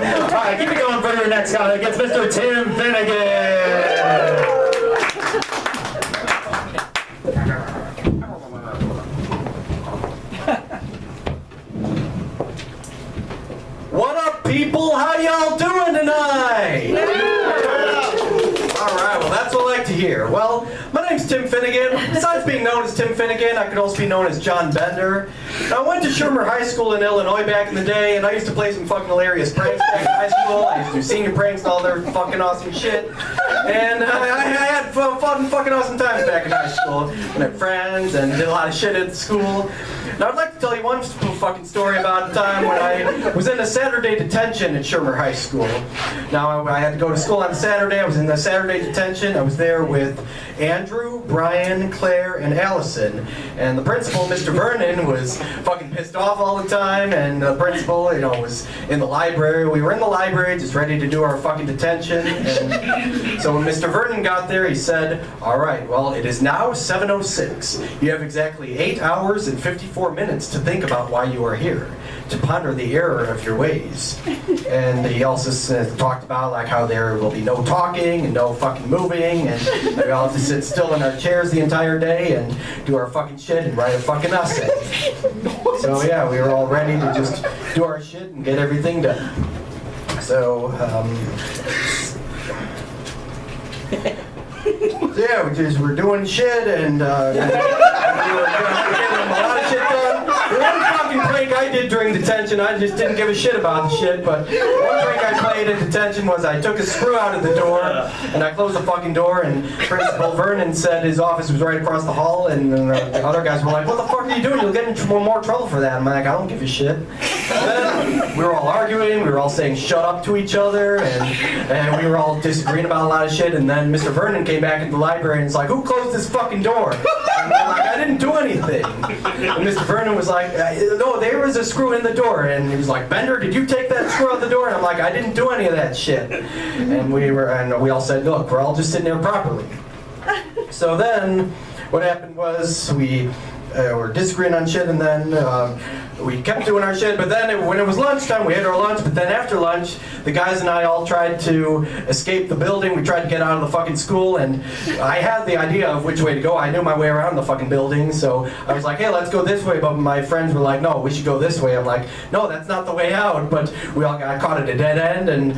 round. All right, keep it going for your next comic. It's Mr. Tim Finnegan. What up, people? How y'all doing tonight? Alright, well that's what I like to hear. Well, my name's Tim Finnegan. Besides being known as Tim Finnegan, I could also be known as John Bender. Now, I went to Shermer High School in Illinois back in the day, and I used to play some fucking hilarious pranks back in high school. I used to do senior pranks and all their fucking awesome shit. And I had fun fucking awesome times back in high school. I met friends and did a lot of shit at school. Now, I'd like to tell you one fucking story about a time when I was in a Saturday detention at Shermer High School. Now, I had to go to school on Saturday. I was in the Saturday detention. I was there with Andrew, Brian, Claire, and Allison. And the principal, Mr. Vernon, was fucking pissed off all the time. And the principal, you know, was in the library. We were in the library just ready to do our fucking detention. And so when Mr. Vernon got there, he said, "All right, well, it is now 7:06. You have exactly 8 hours and 54 minutes to think about why you are here, to ponder the error of your ways." And he also talked about like how there will be no talking and no fucking moving, and we all have to sit still in our chairs the entire day and do our fucking shit and write a fucking essay. So yeah, we were all ready to just do our shit and get everything done. So yeah, we're doing shit and we were getting a lot of shit done. The one fucking prank I did during detention, I just didn't give a shit about the shit, but one prank I played in detention was I took a screw out of the door and I closed the fucking door, and Principal Vernon said his office was right across the hall, and the other guys were like, "What the fuck are you doing? You'll get in more trouble for that." I'm like, "I don't give a shit." And then we were all arguing, we were all saying shut up to each other, and we were all disagreeing about a lot of shit, and then Mr. Vernon came back into the library and was like, "Who closed this fucking door?" And I'm like, "I didn't do anything." And Mr. Vernon was like, "No, there was a screw in the door." And he was like, "Bender, did you take that screw out the door?" And I'm like, "I didn't do any of that shit." And we all said, "Look, we're all just sitting there properly." So then what happened was we were disagreeing on shit, and then we kept doing our shit, but then when it was lunchtime, we had our lunch, but then after lunch, the guys and I all tried to escape the building. We tried to get out of the fucking school, and I had the idea of which way to go. I knew my way around the fucking building, so I was like, "Hey, let's go this way," but my friends were like, "No, we should go this way." I'm like, "No, that's not the way out," but we all got caught at a dead end, and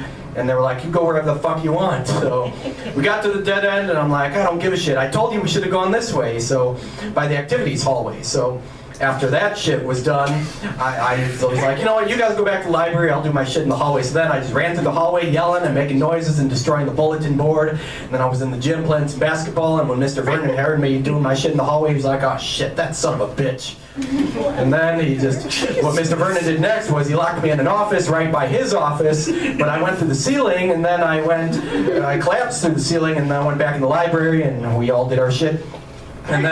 they were like, "You go wherever the fuck you want." So we got to the dead end, and I'm like, "I don't give a shit. I told you we should have gone this way," so by the activities hallway. So after that shit was done, I was like, "You know what, you guys go back to the library, I'll do my shit in the hallway." So then I just ran through the hallway yelling and making noises and destroying the bulletin board. And then I was in the gym playing some basketball, and when Mr. Vernon heard me doing my shit in the hallway, he was like, "Oh shit, that son of a bitch." And then what Mr. Vernon did next was he locked me in an office right by his office, but I went through the ceiling, and then I collapsed through the ceiling, and then I went back in the library, and we all did our shit. But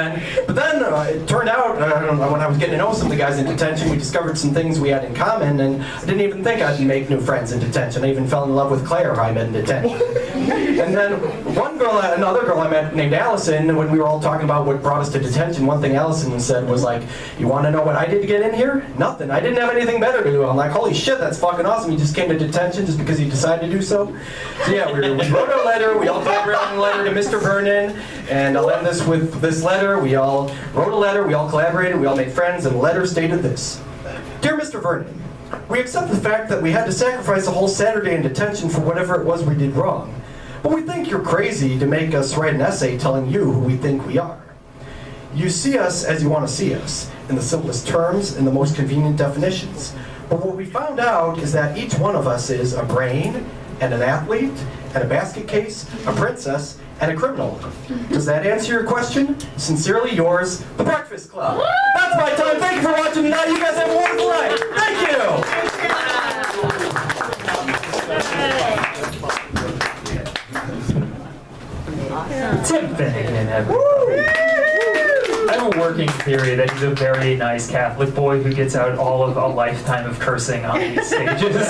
then it turned out, when I was getting to know some of the guys in detention, we discovered some things we had in common, and I didn't even think I'd make new friends in detention. I even fell in love with Claire, who I met in detention. And then another girl I met named Allison, when we were all talking about what brought us to detention, one thing Allison said was like, "You want to know what I did to get in here? Nothing. I didn't have anything better to do." I'm like, "Holy shit, that's fucking awesome. You just came to detention just because you decided to do so?" So yeah, we wrote a letter. We all collaborated on a letter to Mr. Vernon, and I'll end this with this letter. We all wrote a letter, we all collaborated, we all made friends, and the letter stated this: "Dear Mr. Vernon, we accept the fact that we had to sacrifice a whole Saturday in detention for whatever it was we did wrong. But we think you're crazy to make us write an essay telling you who we think we are. You see us as you want to see us, in the simplest terms, in the most convenient definitions. But what we found out is that each one of us is a brain, and an athlete, and a basket case, a princess, and a criminal. Does that answer your question? Sincerely yours, The Breakfast Club." That's my time. Thank you for watching tonight. You guys have a wonderful night. Thank you. Tim Finnegan, everybody. I have a working theory that he's a very nice Catholic boy who gets out all of a lifetime of cursing on these stages.